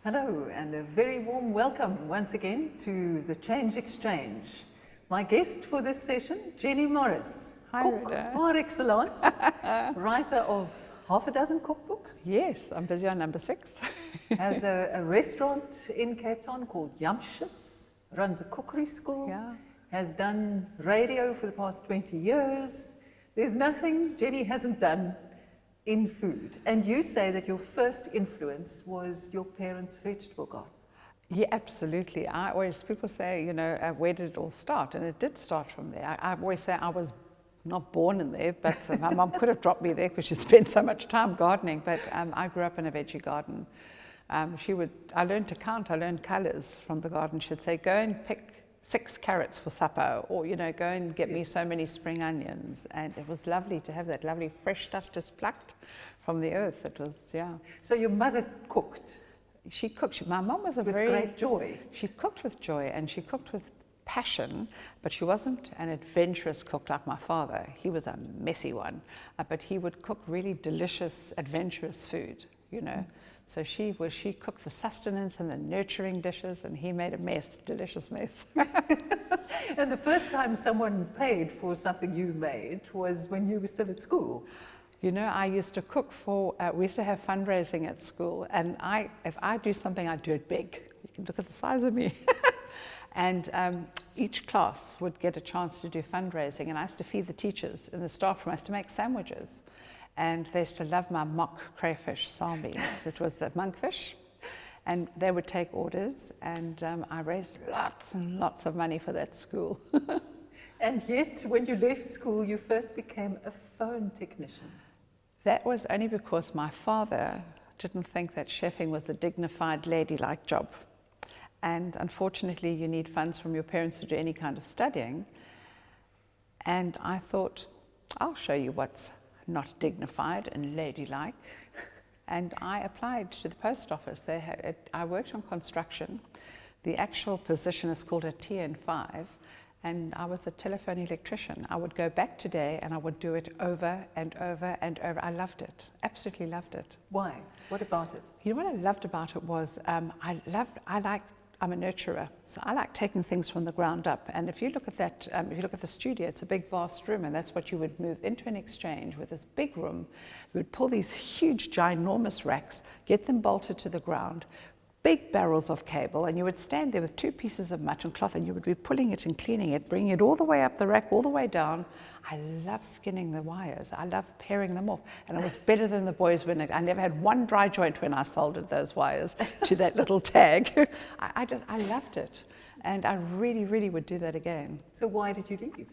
Hello, and a very warm welcome once again to the Change Exchange. My guest for this session, Jenny Morris, Hi, cook Rhoda. par excellence, writer of half a dozen cookbooks, Yes, I'm busy on number 6. has a restaurant in Cape Town called Yamshus, runs a cookery school, Yeah. has done radio for the past 20 years. There's nothing Jenny hasn't done in food. And you say that your first influence was your parents' vegetable garden. Yeah, absolutely. People say, where did it all start? And it did start from there. I always say I was not born in there, but my mom could have dropped me there because she spent so much time gardening. But I grew up in a veggie garden. I learned to count, I learned colors from the garden. She'd say, go and pick 6 carrots for supper, or go and get me so many spring onions. And it was lovely to have that lovely fresh stuff just plucked from the earth. It was, yeah. So your mother cooked She cooked. My mom was with great joy. She cooked with joy and she cooked with passion, but she wasn't an adventurous cook like my father. He was a messy one, but he would cook really delicious, adventurous food, So she cooked the sustenance and the nurturing dishes, and he made a mess, delicious mess. And the first time someone paid for something you made was when you were still at school. I used to cook we used to have fundraising at school, and if I do something, I do it big. You can look at the size of me. And each class would get a chance to do fundraising, and I used to feed the teachers in the staff room. I used to make sandwiches. And they used to love my mock crayfish salmis. It was the monkfish. And they would take orders, and I raised lots and lots of money for that school. And yet, when you left school, you first became a phone technician. That was only because my father didn't think that chefing was a dignified, ladylike job. And unfortunately, you need funds from your parents to do any kind of studying. And I thought, I'll show you what's not dignified and ladylike. And I applied to the post office. I worked on construction. The actual position is called a TN5, and I was a telephone electrician. I would go back today and I would do it over and over and over. I loved it, absolutely loved it. Why? What about it? What I loved about it was I'm a nurturer, so I like taking things from the ground up. And if you look at that, if you look at the studio, it's a big, vast room, and that's what you would move into an exchange with this big room. You would pull these huge, ginormous racks, get them bolted to the ground, big barrels of cable, and you would stand there with 2 pieces of mutton cloth, and you would be pulling it and cleaning it, bringing it all the way up the rack, all the way down. I love skinning the wires. I love paring them off. And I was better than the boys when I never had one dry joint when I soldered those wires to that little tag. I loved it. And I really, really would do that again. So why did you leave?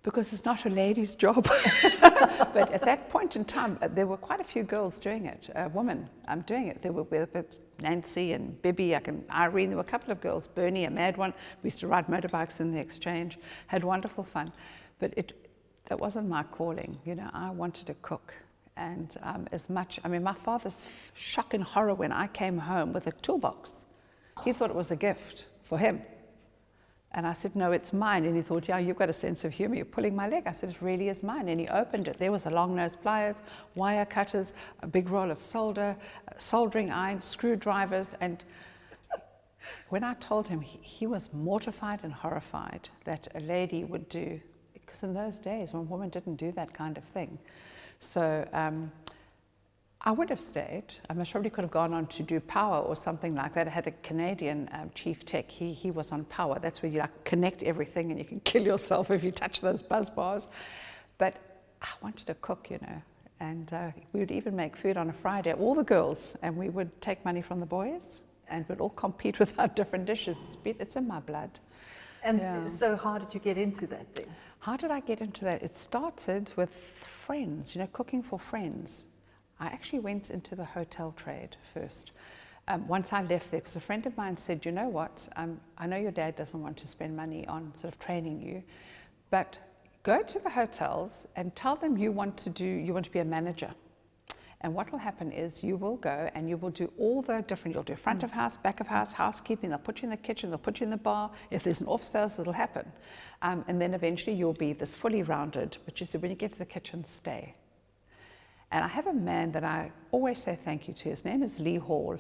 Because it's not a lady's job. But at that point in time, there were quite a few girls doing it, women doing it. There were Nancy and Bibi, Irene, there were a couple of girls, Bernie, a mad one. We used to ride motorbikes in the exchange, had wonderful fun. But that wasn't my calling, I wanted to cook. And my father's shock and horror when I came home with a toolbox, he thought it was a gift for him. And I said, no, it's mine. And he thought, yeah, you've got a sense of humor. You're pulling my leg. I said, it really is mine. And he opened it. There was a long-nosed pliers, wire cutters, a big roll of soldering irons, screwdrivers. And when I told him, he was mortified and horrified that a lady would do, because in those days, when women didn't do that kind of thing. So I would have stayed. I most probably could have gone on to do power or something like that. I had a Canadian chief tech. He was on power. That's where you connect everything and you can kill yourself if you touch those buzz bars. But I wanted to cook, and we would even make food on a Friday, all the girls, and we would take money from the boys and we'd all compete with our different dishes. It's in my blood. And so how did you get into that thing? How did I get into that? It started with friends, cooking for friends. I actually went into the hotel trade first. Once I left there, because a friend of mine said, you know what, I know your dad doesn't want to spend money on sort of training you, but go to the hotels and tell them you want to be a manager. And what will happen is you will go and you will do all the different, you'll do front of house, back of house, housekeeping, they'll put you in the kitchen, they'll put you in the bar. If there's an off sales, it'll happen. And then eventually you'll be this fully rounded, but you said when you get to the kitchen, stay. And I have a man that I always say thank you to. His name is Lee Hall.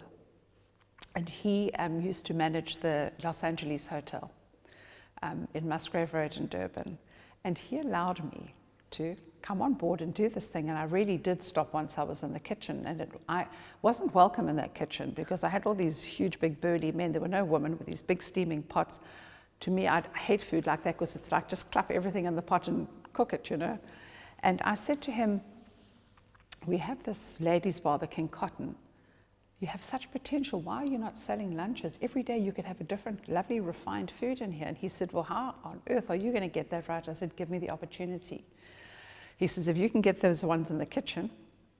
And he used to manage the Los Angeles Hotel in Musgrave Road in Durban. And he allowed me to come on board and do this thing. And I really did stop once I was in the kitchen. And I wasn't welcome in that kitchen because I had all these huge, big, burly men. There were no women with these big steaming pots. To me, I hate food like that because it's like just clap everything in the pot and cook it, you know. And I said to him, we have this ladies' bar, the King Cotton. You have such potential. Why are you not selling lunches? Every day you could have a different, lovely, refined food in here. And he said, well, how on earth are you going to get that right? I said, give me the opportunity. He says, if you can get those ones in the kitchen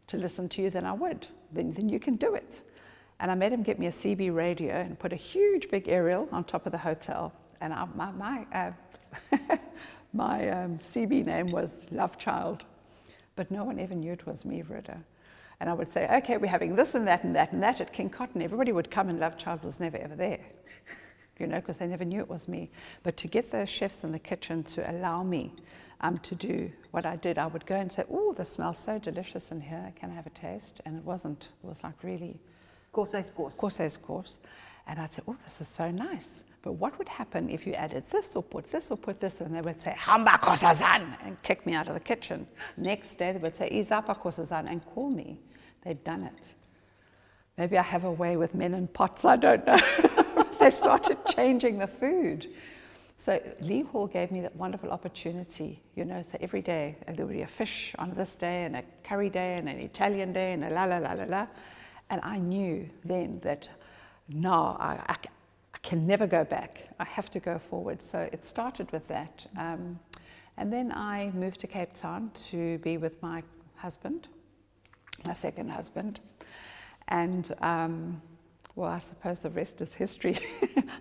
to listen to you, then I would. Then you can do it. And I made him get me a CB radio and put a huge, big aerial on top of the hotel. And my CB name was Love Child. But no one ever knew it was me, Rita. And I would say, okay, we're having this and that and that and that at King Cotton. Everybody would come and Love Child was never ever there, you know, because they never knew it was me. But to get those chefs in the kitchen to allow me to do what I did, I would go and say, oh, this smells so delicious in here. Can I have a taste? And it wasn't. It was like really... Course. Course. And I'd say, oh, this is so nice. But what would happen if you added this or put this or put this? And they would say, hamba kosazan, and kick me out of the kitchen. Next day, they would say, izapa kosazan, and call me. They'd done it. Maybe I have a way with men and pots, I don't know. They started changing the food. So Lee Hall gave me that wonderful opportunity, you know, so every day there would be a fish on this day and a curry day and an Italian day and a la la la la la. And I knew then that now I can never go back. I have to go forward. So it started with that. And then I moved to Cape Town to be with my husband, my second husband. And well, I suppose the rest is history.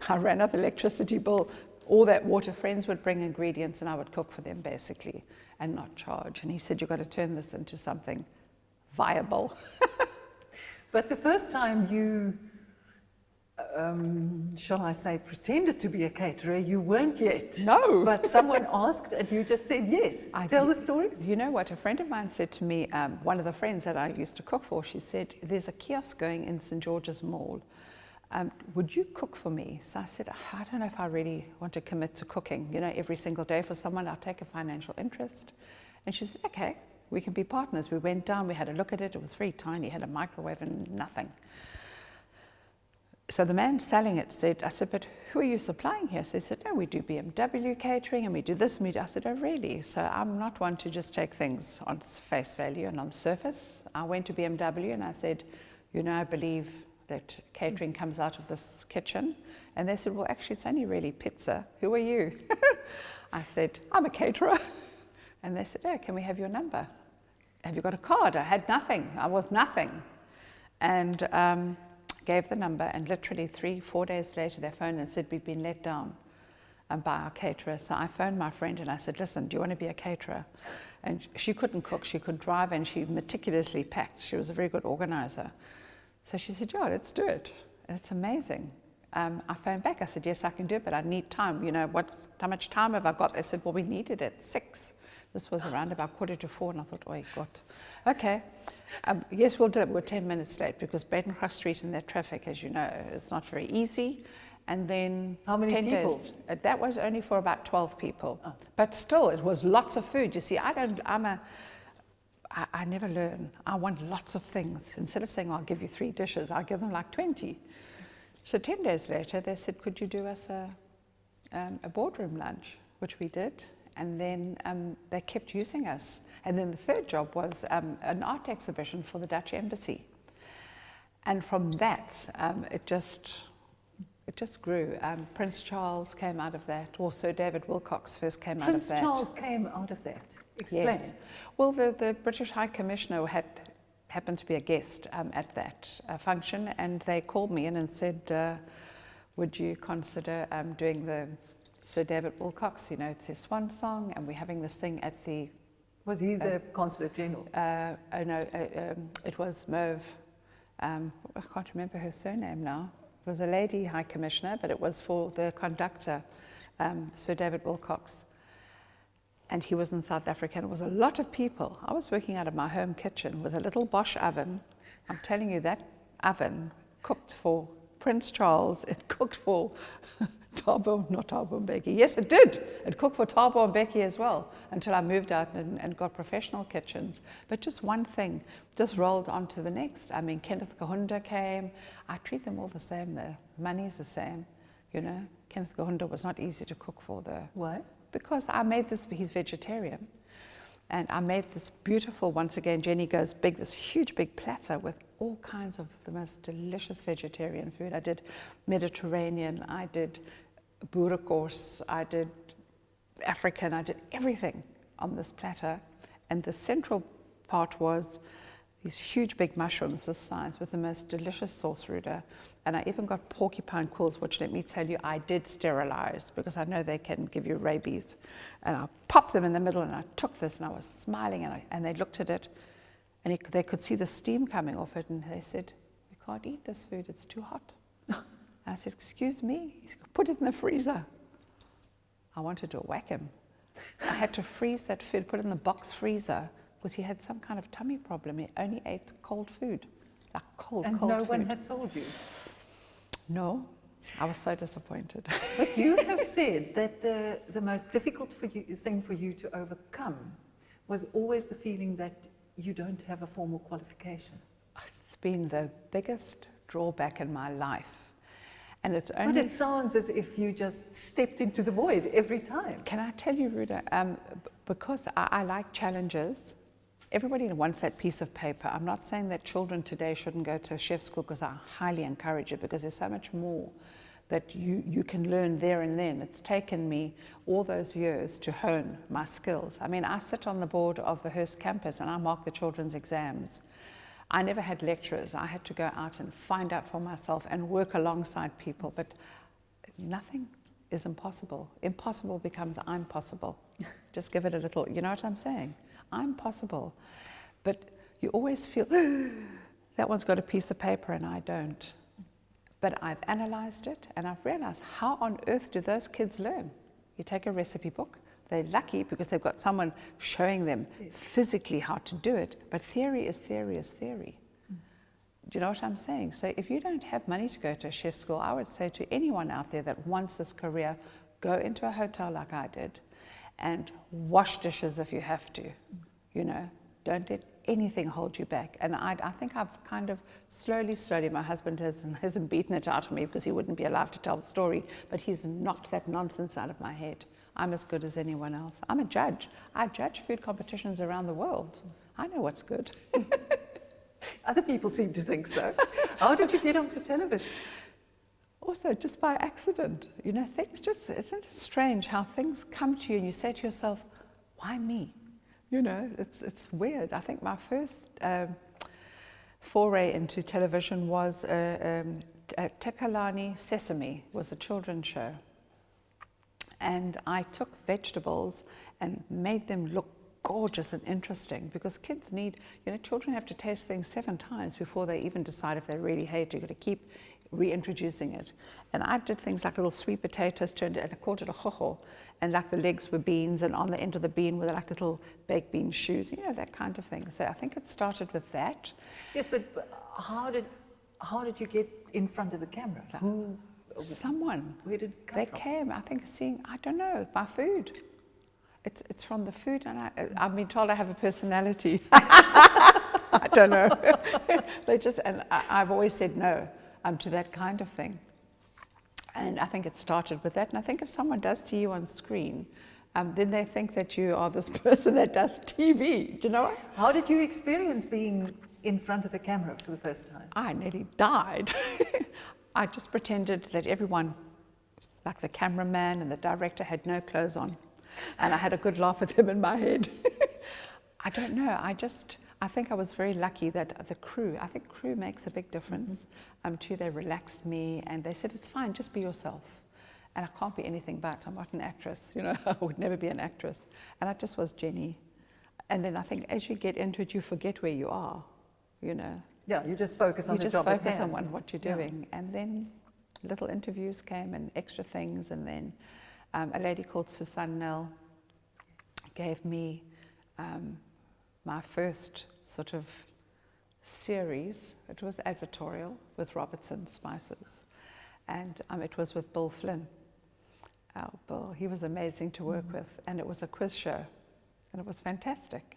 I ran up the electricity bill. All that water, friends would bring ingredients and I would cook for them basically and not charge. And he said, you've got to turn this into something viable. But the first time you, shall I say, pretended to be a caterer, you weren't yet. No. But someone asked and you just said yes. Tell the story. You know what? A friend of mine said to me, one of the friends that I used to cook for, she said, there's a kiosk going in St. George's Mall. Would you cook for me? So I said, I don't know if I really want to commit to cooking, you know, every single day for someone. I'll take a financial interest. And she said, okay, we can be partners. We went down, we had a look at it. It was very tiny, had a microwave and nothing. So the man selling it said, I said, but who are you supplying here? So he said, no, we do BMW catering and we do this and we do. I said, oh, really? So I'm not one to just take things on face value and on the surface. I went to BMW and I said, you know, I believe that catering comes out of this kitchen. And they said, well, actually, it's only really pizza. Who are you? I said, I'm a caterer. And they said, oh, can we have your number? Have you got a card? I had nothing. I was nothing. And gave the number, and literally 3-4 days later, they phoned and said, we've been let down by our caterer. So I phoned my friend and I said, listen, do you want to be a caterer? And she couldn't cook, she could drive, and she meticulously packed. She was a very good organizer. So she said, yeah, let's do it. And it's amazing. I phoned back, I said, yes, I can do it, but I need time. You know, how much time have I got? They said, well, we need it at 6. This was around about 3:45, and I thought, oh, God, okay. Yes, we'll do it. We're 10 minutes late because Badencross Street and that traffic, as you know, is not very easy. And then how many 10 people? Days. That was only for about 12 people. Oh. But still, it was lots of food. You see, I never learn. I want lots of things. Instead of saying, I'll give you 3 dishes, I'll give them like 20. So 10 days later, they said, could you do us a boardroom lunch, which we did. And then they kept using us. And then the third job was an art exhibition for the Dutch Embassy. And from that, it just grew. Prince Charles came out of that, or Sir David Wilcox first came out of that. Prince Charles came out of that. Explain. Yes. Well, the British High Commissioner happened to be a guest at that function, and they called me in and said, would you consider doing the Sir David Wilcox, you know, it's his swan song, and we're having this thing at the... Was he the Consulate General? Oh no, it was Merv. I can't remember her surname now. It was a lady High Commissioner, but it was for the conductor, Sir David Wilcox. And he was in South Africa, and it was a lot of people. I was working out of my home kitchen with a little Bosch oven. I'm telling you, that oven cooked for Prince Charles, it cooked for not Thabo and Becky. Yes, it did. It cooked for Thabo and Becky as well until I moved out and got professional kitchens. But just one thing just rolled on to the next. I mean, Kenneth Kahunda came. I treat them all the same. The money's the same, you know. Kenneth Kahunda was not easy to cook for though. Why? Because I made this, he's vegetarian. And I made this beautiful, once again, Jenny goes big, this huge big platter with all kinds of the most delicious vegetarian food. I did Mediterranean, I did boerenkoos, I did African, I did everything on this platter. And the central part was these huge big mushrooms this size with the most delicious sauce ruder. And I even got porcupine quills, which let me tell you, I did sterilize because I know they can give you rabies. And I popped them in the middle and I took this and I was smiling and they looked at it and they could see the steam coming off it and they said, "You can't eat this food, it's too hot." I said, "Excuse me?" He said, "Put it in the freezer." I wanted to whack him. I had to freeze that food, put it in the box freezer because he had some kind of tummy problem. He only ate cold food, like cold food. And no one had told you? No, I was so disappointed. But you have said that the most difficult thing for you to overcome was always the feeling that you don't have a formal qualification. It's been the biggest drawback in my life. And it's only... But it sounds as if you just stepped into the void every time. Can I tell you, Ruda, because I like challenges, everybody wants that piece of paper. I'm not saying that children today shouldn't go to chef school because I highly encourage it because there's so much more that you can learn there and then. It's taken me all those years to hone my skills. I mean, I sit on the board of the Hearst campus and I mark the children's exams. I never had lecturers. I had to go out and find out for myself and work alongside people, but nothing is impossible. Impossible becomes I'm possible. Just give it a little, you know what I'm saying? I'm possible. But you always feel, that one's got a piece of paper and I don't. But I've analyzed it and I've realized how on earth do those kids learn? You take a recipe book, they're lucky because they've got someone showing them physically how to do it, but theory is theory is theory. Do you know what I'm saying? So if you don't have money to go to a chef school, I would say to anyone out there that wants this career, go into a hotel like I did and wash dishes if you have to, you know, don't let anything hold you back. And I think I've kind of slowly, my husband hasn't beaten it out of me because he wouldn't be alive to tell the story, but he's knocked that nonsense out of my head. I'm as good as anyone else. I'm a judge. I judge food competitions around the world. I know what's good. Other people seem to think so. How did you get onto television? Also, just by accident. You know, things just, isn't it strange how things come to you and you say to yourself, why me? You know, it's weird. I think my first foray into television was Tekalani Sesame, was a children's show. And I took vegetables and made them look gorgeous and interesting because kids need, you know, children have to taste things 7 times before they even decide if they really hate it. You've got to keep reintroducing it. And I did things like little sweet potatoes, and I called it a hoho, and like the legs were beans, and on the end of the bean were like little baked bean shoes, you know, that kind of thing. So I think it started with that. Yes, but how did you get in front of the camera? Someone. Where did it come They from? came, I think, seeing, I don't know, my food. It's from the food, and I've been told I have a personality. I don't know. They just, and I've always said no to that kind of thing. And I think it started with that. And I think if someone does see you on screen, then they think that you are this person that does TV. Do you know what? How did you experience being in front of the camera for the first time? I nearly died. I just pretended that everyone, like the cameraman and the director, had no clothes on. And I had a good laugh with them in my head. I don't know, I think I was very lucky that the crew, I think crew makes a big difference. Too, they relaxed me and they said, it's fine, just be yourself. And I can't be anything but, I'm not an actress, you know, I would never be an actress. And I just was Jenny. And then I think as you get into it, you forget where you are, you know. Yeah, you just focus on the job at hand. You just focus on what you're doing. Yeah. And then little interviews came and extra things. And then a lady called Susan Nell gave me my first sort of series. It was advertorial with Robertson Spices, and it was with Bill Flynn. Bill, he was amazing to work with, and it was a quiz show, and it was fantastic.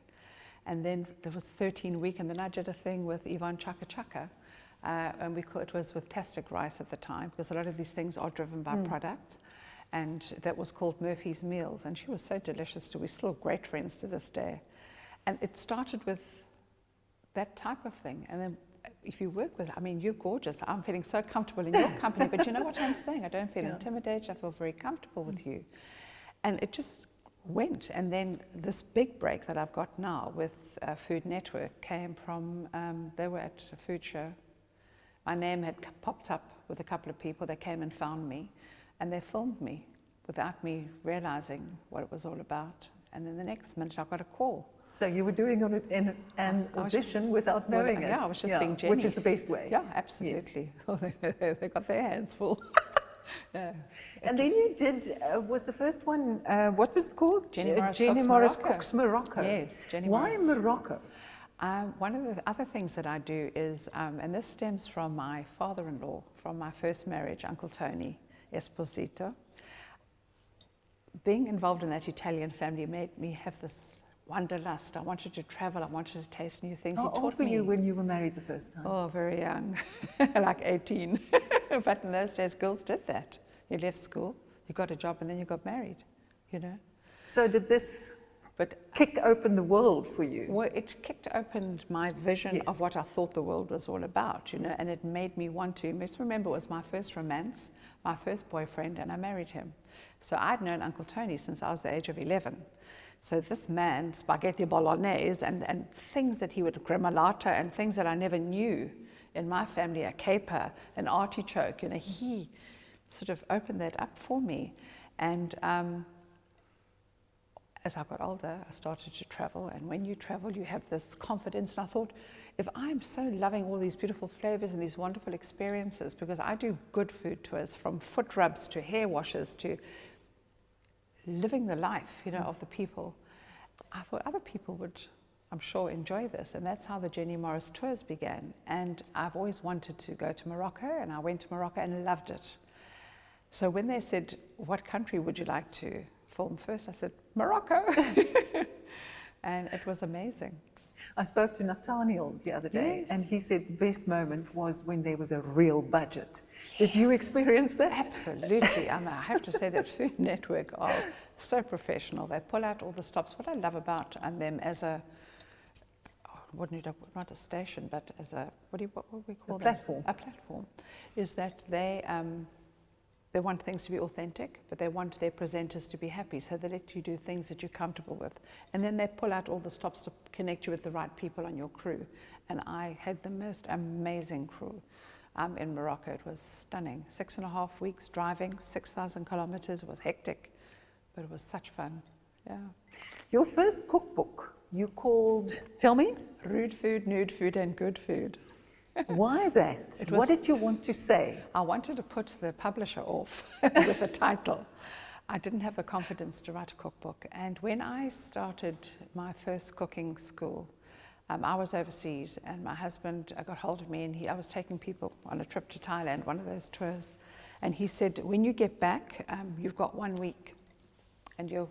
And then there was 13-week, and then I did a thing with Yvonne Chaka Chaka, and it was with Tastic Rice at the time, because a lot of these things are driven by products, and that was called Murphy's Meals, and she was so delicious too. We're still great friends to this day. And it started with that type of thing, and then if you work with, I mean, you're gorgeous. I'm feeling so comfortable in your company, but you know what I'm saying? I don't feel intimidated. I feel very comfortable with you. And it just went. And then this big break that I've got now with Food Network came from, they were at a food show. My name had popped up with a couple of people. They came and found me, and they filmed me without me realizing what it was all about. And then the next minute I got a call. So you were doing an audition without knowing it. Yeah, I was just being Jenny. Which is the best way. Yeah, absolutely. Yes. They got their hands full. Yeah. And then you did, was the first one, what was it called? Jenny Morris Cooks Morocco. Yes, Jenny Why Morris. Morocco? One of the other things that I do is, and this stems from my father-in-law, from my first marriage, Uncle Tony Esposito. Being involved in that Italian family made me have this wanderlust. I wanted to travel. I wanted to taste new things. How old were you when you were married the first time? Oh, very young, like 18. But in those days, girls did that. You left school, you got a job, and then you got married, you know. So did this kick open the world for you? Well, it kicked open my vision of what I thought the world was all about, you know, and it made me want to. Just remember, it was my first romance, my first boyfriend, and I married him. So I'd known Uncle Tony since I was the age of 11. So this man, spaghetti bolognese, and things that he would, gremolata, and things that I never knew in my family, a caper, an artichoke, you know, he sort of opened that up for me. And as I got older, I started to travel, and when you travel, you have this confidence. And I thought, if I'm so loving all these beautiful flavors and these wonderful experiences, because I do good food tours, from foot rubs to hair washes to living the life, you know, of the people, I thought other people would, I'm sure, enjoy this. And that's how the Jenny Morris tours began. And I've always wanted to go to Morocco, and I went to Morocco and loved it. So when they said, what country would you like to film first, I said, Morocco. And it was amazing. I spoke to Nathaniel the other day, and he said the best moment was when there was a real budget. Did you experience that? Absolutely. I have to say that Food Network are so professional. They pull out all the stops. What I love about them as a, not a station, but as a, what do we call them? Platform. A platform, is that they want things to be authentic, but they want their presenters to be happy, so they let you do things that you're comfortable with. And then they pull out all the stops to connect you with the right people on your crew. And I had the most amazing crew in Morocco. It was stunning. 6.5 weeks driving, 6,000 kilometers. It was hectic, but it was such fun. Yeah. Your first cookbook, you called, tell me? Rude Food, Nude Food, and Good Food. Why that? What did you want to say? I wanted to put the publisher off with the title. I didn't have the confidence to write a cookbook. And when I started my first cooking school, I was overseas, and my husband got hold of me, and I was taking people on a trip to Thailand, one of those tours. And he said, when you get back, you've got 1 week, and you've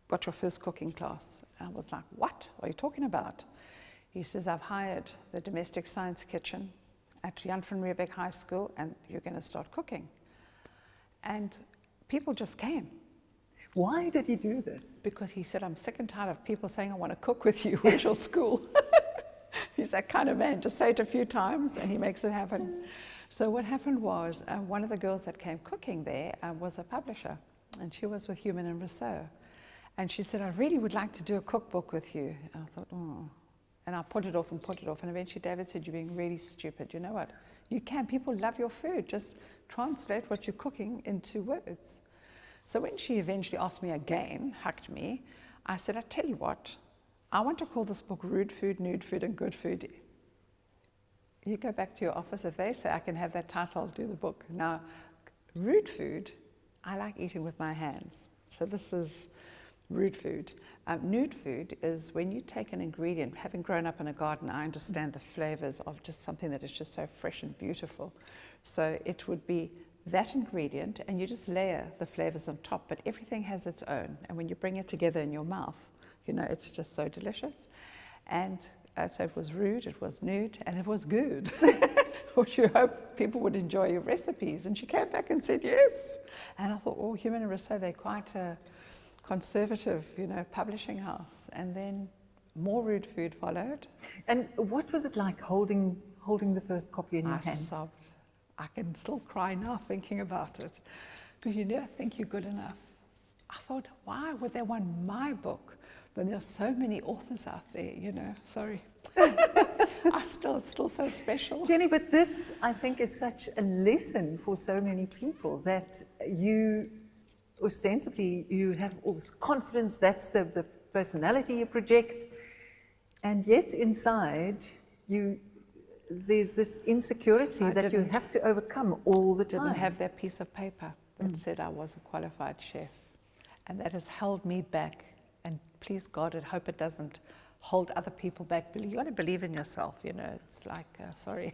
got your first cooking class. And I was like, what are you talking about? He says, I've hired the domestic science kitchen at Jan van Riebeck High School, and you're going to start cooking. And people just came. Why did he do this? Because he said, I'm sick and tired of people saying, I want to cook with you. Where's your school? He's that kind of man. Just say it a few times, and he makes it happen. So what happened was, one of the girls that came cooking there was a publisher, and she was with Human and Rousseau. And she said, I really would like to do a cookbook with you. And I thought, oh. And I put it off, and eventually David said, you're being really stupid. You know what? You can. People love your food. Just translate what you're cooking into words. So when she eventually asked me again, hugged me, I said, I tell you what, I want to call this book Rude Food, Nude Food, and Good Food. You go back to your office. If they say I can have that title, I'll do the book. Now, rude food, I like eating with my hands. So this is Rude food. Nude food is when you take an ingredient. Having grown up in a garden, I understand the flavors of just something that is just so fresh and beautiful. So it would be that ingredient, and you just layer the flavors on top, but everything has its own. And when you bring it together in your mouth, you know, it's just so delicious. And so it was rude, it was nude, and it was good. Which you hope people would enjoy your recipes. And she came back and said yes. And I thought, oh, Human and Rousseau, they're quite a conservative, you know, publishing house. And then more rude food followed. And what was it like holding the first copy in your I hand? sobbed. I can still cry now thinking about it, because you never think you're good enough. I thought, why would they want my book when there's so many authors out there, you know? Sorry. It's still so special. Jenny, but this, I think, is such a lesson for so many people, that you, ostensibly, you have all this confidence, that's the personality you project, and yet inside, there's this insecurity that you have to overcome all the time. I didn't have that piece of paper that said I was a qualified chef. And that has held me back. And please God, I hope it doesn't hold other people back. You got to believe in yourself, you know. It's like, sorry.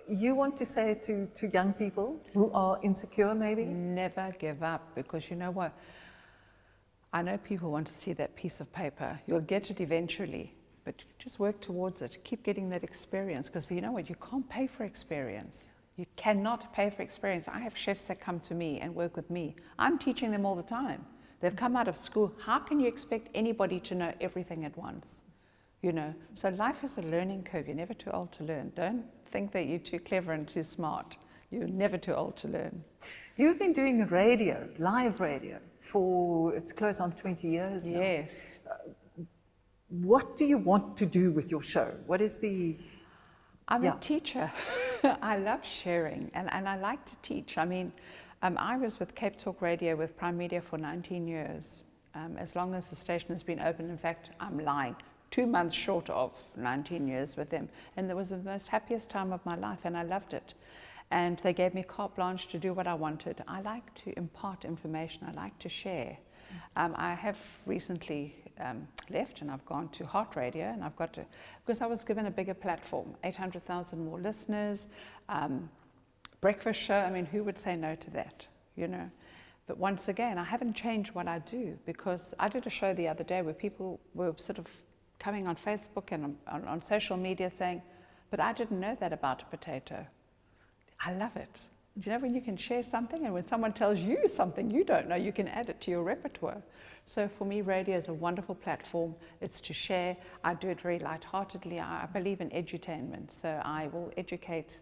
You want to say to young people who are insecure, maybe? Never give up, because you know what? I know people want to see that piece of paper. You'll get it eventually. But just work towards it. Keep getting that experience, because you know what? You can't pay for experience. You cannot pay for experience. I have chefs that come to me and work with me. I'm teaching them all the time. They've come out of school. How can you expect anybody to know everything at once? You know, so life is a learning curve. You're never too old to learn. Don't think that you're too clever and too smart. You're never too old to learn. You've been doing radio, live radio, for, it's close on 20 years now. Yes. What do you want to do with your show? What is the... I'm a teacher. I love sharing, and I like to teach. I mean, I was with Cape Talk Radio with Prime Media for 19 years, as long as the station has been open. In fact, I'm lying, 2 months short of 19 years with them. And it was the most happiest time of my life, and I loved it. And they gave me carte blanche to do what I wanted. I like to impart information. I like to share. I have recently left, and I've gone to Heart Radio, and I've got to, because I was given a bigger platform, 800,000 more listeners, breakfast show. I mean, who would say no to that, you know? But once again, I haven't changed what I do, because I did a show the other day where people were sort of coming on Facebook and on social media saying, but I didn't know that about a potato. I love it. Do you know when you can share something, and when someone tells you something you don't know, you can add it to your repertoire? So for me, radio is a wonderful platform. It's to share. I do it very lightheartedly. I believe in edutainment, so I will educate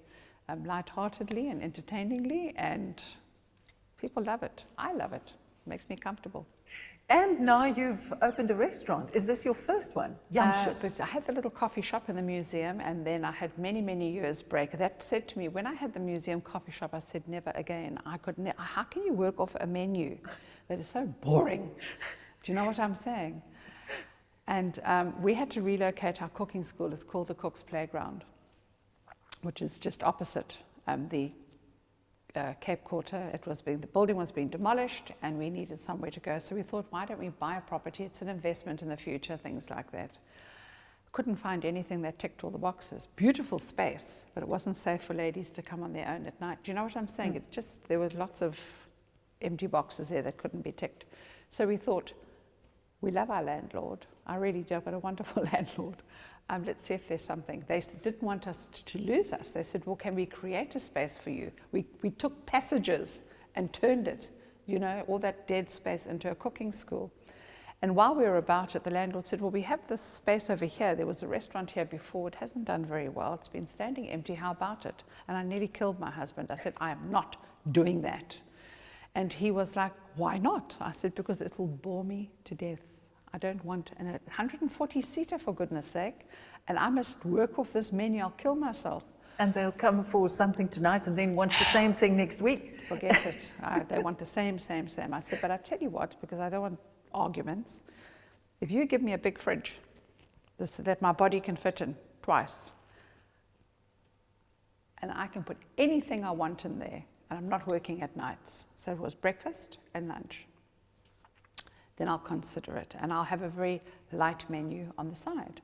lightheartedly and entertainingly, and people love it. I love it. It makes me comfortable. And now you've opened a restaurant. Is this your first one? But I had the little coffee shop in the museum, and then I had many, many years break. That said to me, when I had the museum coffee shop, I said, never again. How can you work off a menu that is so boring? Do you know what I'm saying? And we had to relocate our cooking school. It's called the Cook's Playground, which is just opposite the Cape Quarter. The building was being demolished, and we needed somewhere to go. So we thought, why don't we buy a property? It's an investment in the future, things like that. Couldn't find anything that ticked all the boxes. Beautiful space, but it wasn't safe for ladies to come on their own at night. Do you know what I'm saying? There were lots of empty boxes there that couldn't be ticked. So we thought, we love our landlord. I really do. I've got a wonderful landlord. Let's see if there's something. They didn't want us to lose us. They said, well, can we create a space for you? We took passages and turned it, you know, all that dead space into a cooking school. And while we were about it, the landlord said, well, we have this space over here. There was a restaurant here before. It hasn't done very well. It's been standing empty. How about it? And I nearly killed my husband. I said, I am not doing that. And he was like, why not? I said, because it will bore me to death. I don't want a 140-seater, for goodness sake, and I must work off this menu. I'll kill myself. And they'll come for something tonight and then want the same thing next week. Forget it. They want the same. I said, but I tell you what, because I don't want arguments, if you give me a big fridge that my body can fit in twice, and I can put anything I want in there, and I'm not working at nights. So it was breakfast and lunch. then I'll consider it. And I'll have a very light menu on the side.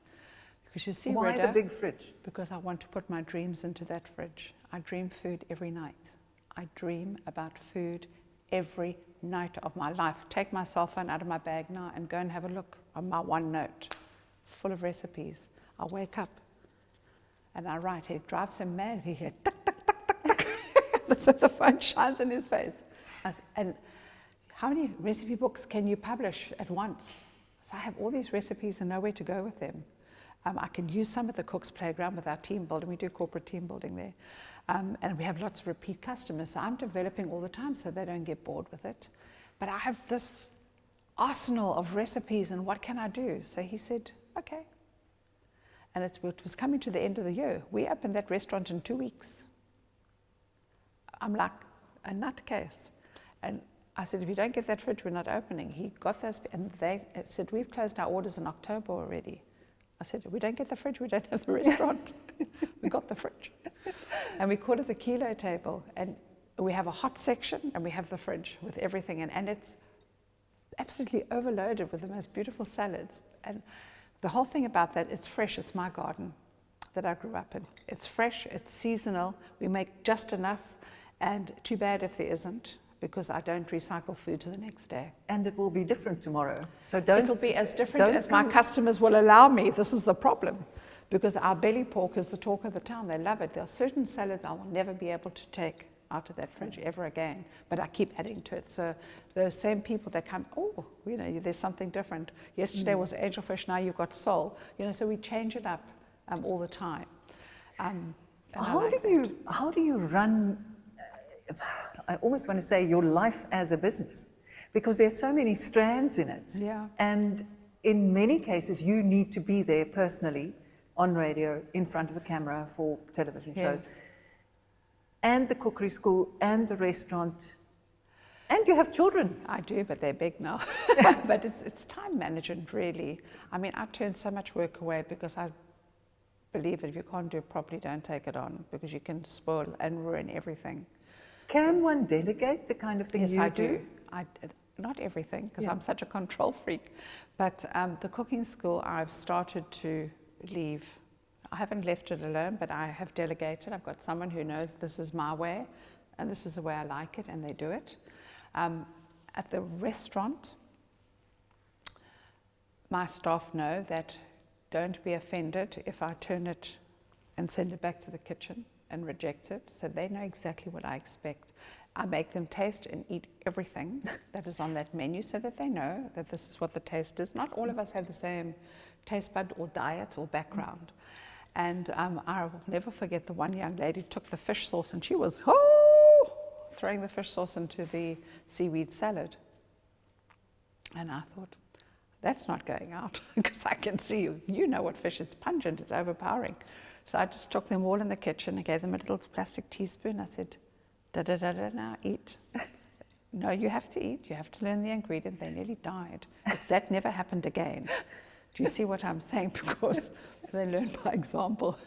Because you see, Why Rhoda, the big fridge? because I want to put my dreams into that fridge. I dream food every night. I dream about food every night of my life. Take my cell phone out of my bag now and go and have a look on my OneNote. It's full of recipes. I wake up and I write. It drives him mad. He hears tuck, tuck, tuck, tuck, tuck. The phone shines in his face. And how many recipe books can you publish at once? So I have all these recipes and nowhere to go with them. I can use some at the Cook's Playground with our team building. We do corporate team building there. And we have lots of repeat customers. So I'm developing all the time so they don't get bored with it. But I have this arsenal of recipes and what can I do? So he said, okay. And it was coming to the end of the year. We opened that restaurant in 2 weeks. I'm like a nutcase. And I said, if you don't get that fridge, we're not opening. He got those, and they said, we've closed our orders in October already. I said, we don't get the fridge, we don't have the restaurant. We got the fridge. And we call it the kilo table. And we have a hot section and we have the fridge with everything in. And it's absolutely overloaded with the most beautiful salads. And the whole thing about that, it's fresh, it's my garden that I grew up in. It's fresh, it's seasonal, we make just enough, and too bad if there isn't, because I don't recycle food to the next day. And it will be different tomorrow. So don't. It'll be as different as my customers will allow me. This is the problem. Because our belly pork is the talk of the town. They love it. There are certain salads I will never be able to take out of that fridge ever again. But I keep adding to it. So those same people that come, oh, you know, there's something different. Yesterday was angelfish, now you've got sole. You know, so we change it up all the time. How do you run, I almost want to say, your life as a business? Because there's so many strands in it. Yeah. And in many cases, you need to be there personally, on radio, in front of the camera for television shows. And the cookery school, and the restaurant, and you have children. I do, but they're big now. But it's time management, really. I mean, I turn so much work away because I believe that if you can't do it properly, don't take it on, because you can spoil and ruin everything. Can one delegate the kind of thing yes, you I do? Not everything, because I'm such a control freak. But the cooking school, I've started to leave. I haven't left it alone, but I have delegated. I've got someone who knows this is my way, and this is the way I like it, and they do it. At the restaurant, my staff know that don't be offended if I turn it and send it back to the kitchen and reject it. So they know exactly what I expect. I make them taste and eat everything that is on that menu so that they know that this is what the taste is. Not all of us have the same taste bud or diet or background. And I will never forget the one young lady took the fish sauce and she was throwing the fish sauce into the seaweed salad. And I thought, that's not going out, because I can see you know what fish, it's pungent, it's overpowering. So I just took them all in the kitchen and gave them a little plastic teaspoon. I said, da-da-da-da, now eat. No, you have to eat, you have to learn the ingredient. They nearly died. But that never happened again. Do you see what I'm saying? Because they learn by example.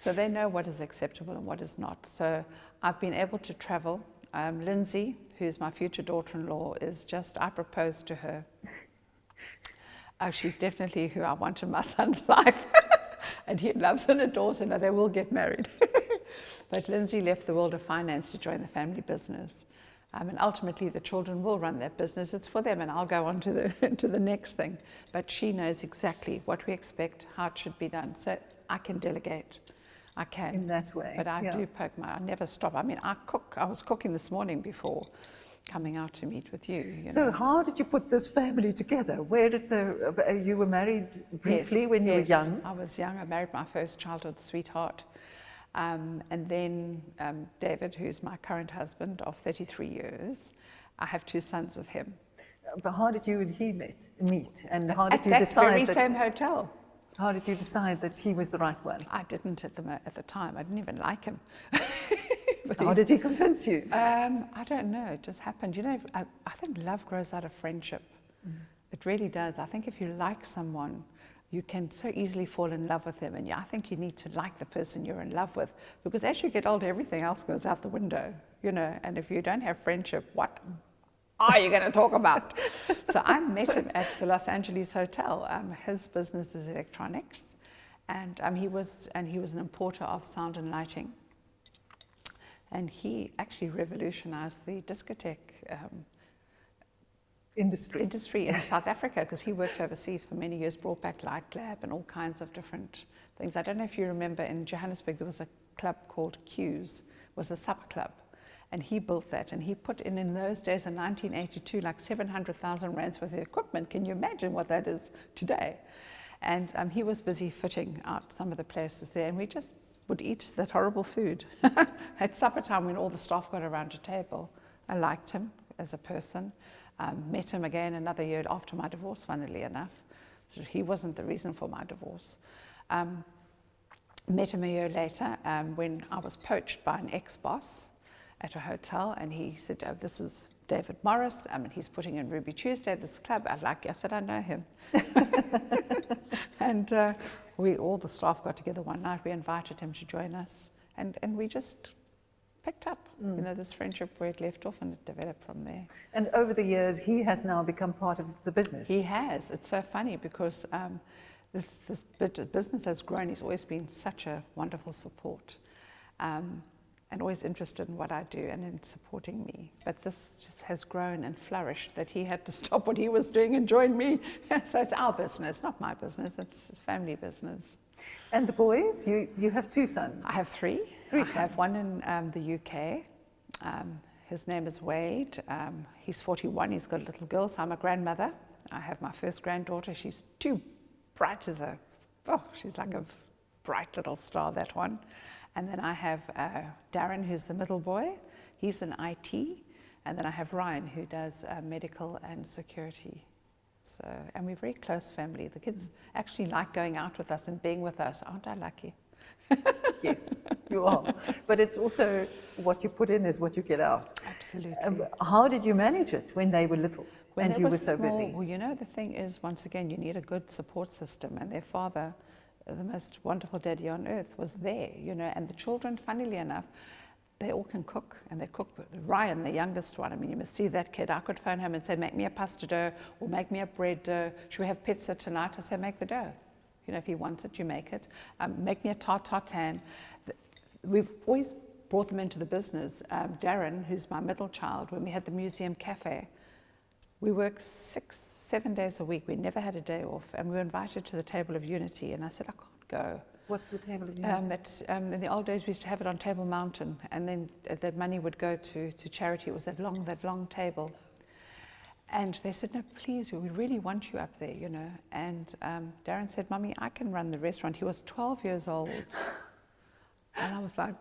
So they know what is acceptable and what is not. So I've been able to travel. Lindsay, who's my future daughter-in-law, is just, I proposed to her. She's definitely who I want in my son's life. And he loves and adores her, and they will get married. But Lindsay left the world of finance to join the family business. And ultimately, the children will run that business. It's for them, and I'll go on to the next thing. But she knows exactly what we expect, how it should be done. So I can delegate. I can. In that way. But I do I never stop. I mean, I cook. I was cooking this morning before coming out to meet with you. So how did you put this family together? Where did you were married briefly when you were young? I was young. I married my first childhood sweetheart. And then David, who's my current husband of 33 years, I have 2 sons with him. But how did you and he meet? And how did At you that decide very same hotel. How did you decide that he was the right one? I didn't at the time. I didn't even like him. How did he convince you? I don't know. It just happened. You know, I think love grows out of friendship. It really does. I think if you like someone, you can so easily fall in love with them. And I think you need to like the person you're in love with, because as you get older, everything else goes out the window, you know. And if you don't have friendship, what are you going to talk about? So I met him at the Los Angeles hotel. His business is electronics, and he was an importer of sound and lighting. And he actually revolutionized the discotheque industry in South Africa, because he worked overseas for many years, brought back Light Lab and all kinds of different things. I don't know if you remember, in Johannesburg there was a club called Q's, was a supper club, and he built that, and he put in those days in 1982 like 700,000 rands worth of equipment. Can you imagine what that is today? And he was busy fitting out some of the places there, and we just would eat that horrible food at supper time when all the staff got around a table. I liked him as a person. Met him again another year after my divorce, funnily enough. So he wasn't the reason for my divorce. Met him a year later when I was poached by an ex-boss at a hotel, and he said, oh, this is David Morris, and he's putting in Ruby Tuesday, this club. I said, I know him. And all the staff got together one night. We invited him to join us, and we just picked up, this friendship where it left off, and it developed from there. And over the years, he has now become part of the business. He has. It's so funny because this business has grown. He's always been such a wonderful support, and always interested in what I do and in supporting me. But this just has grown and flourished that he had to stop what he was doing and join me. So it's our business, not my business. It's family business. And the boys? You have two sons. I have three. I have one in the UK. His name is Wade. He's 41. He's got a little girl, so I'm a grandmother. I have my first granddaughter. She's too bright as she's like a bright little star, that one. And then I have Darren, who's the middle boy. He's in IT. And then I have Ryan, who does medical and security. So, and we're a very close family. The kids actually like going out with us and being with us. Aren't I lucky? Yes, you are. But it's also what you put in is what you get out. Absolutely. How did you manage it when they were little when and they you were small, so busy? Well, the thing is, once again, you need a good support system. And their father, the most wonderful daddy on earth, was there, and the children, funnily enough, they all can cook, and they cook. Ryan, the youngest one, I mean, you must see that kid. I could phone him and say, make me a pasta dough, or make me a bread dough. Should we have pizza tonight? I say, make the dough. If he wants it, you make it. Make me a tart tartane. We've always brought them into the business. Darren, who's my middle child, when we had the museum cafe, we worked 6-7 days a week. We never had a day off, and we were invited to the Table of Unity, and I said, I can't go. What's the Table of Unity? In the old days, we used to have it on Table Mountain, and then that money would go to charity. It was that long table. And they said, no, please, we really want you up there, And Darren said, Mummy, I can run the restaurant. He was 12 years old. And I was like,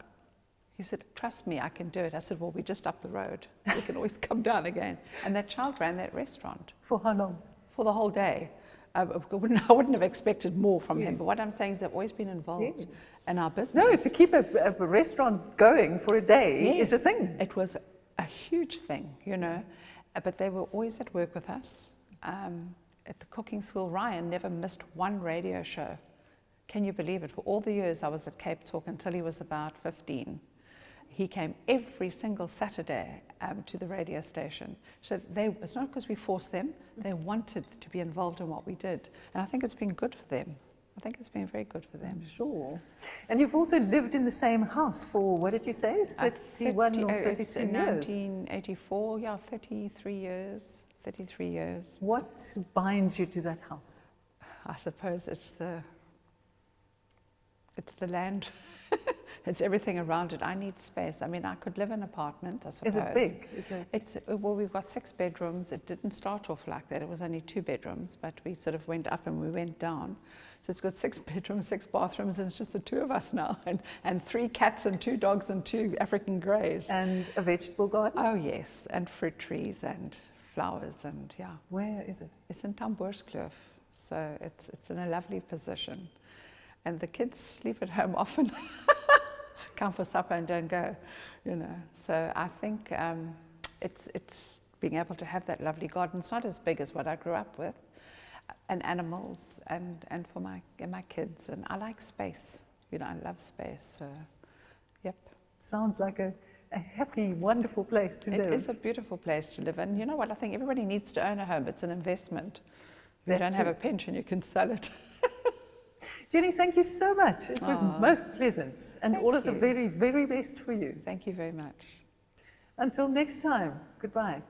he said, trust me, I can do it. I said, well, we're just up the road. We can always come down again. And that child ran that restaurant. For how long? For the whole day. I wouldn't have expected more from him, but what I'm saying is they've always been involved in our business. No, to keep a restaurant going for a day is a thing. It was a huge thing, but they were always at work with us. At the cooking school, Ryan never missed one radio show. Can you believe it? For all the years I was at Cape Talk until he was about 15. He came every single Saturday to the radio station. So it's not because we forced them, they wanted to be involved in what we did. And I think it's been good for them. I think it's been very good for them. Sure. And you've also lived in the same house for, what did you say, 31 or 32 years? 1984, 33 years. 33 years. What binds you to that house? I suppose it's the land. It's everything around it. I need space. I mean, I could live in an apartment, I suppose. Is it big? Well, we've got 6 bedrooms. It didn't start off like that. It was only 2 bedrooms, but we sort of went up and we went down. So it's got 6 bedrooms, 6 bathrooms, and it's just the 2 of us now. And 3 cats and 2 dogs and 2 African greys. And a vegetable garden? Oh, yes. And fruit trees and flowers and, yeah. Where is it? It's in Tamboerskloof. So it's in a lovely position. And the kids sleep at home often. Come for supper and don't go, So I think it's being able to have that lovely garden. It's not as big as what I grew up with, and animals, and for my kids. And I like space. I love space. So, yep. Sounds like a a happy, wonderful place to live. It is a beautiful place to live. And you know what? I think everybody needs to own a home. It's an investment. If you That don't have too. a pension, you can sell it. Jenny, thank you so much. It was most pleasant, and Thank all of the you. very, very best for you. Thank you very much. Until next time, goodbye.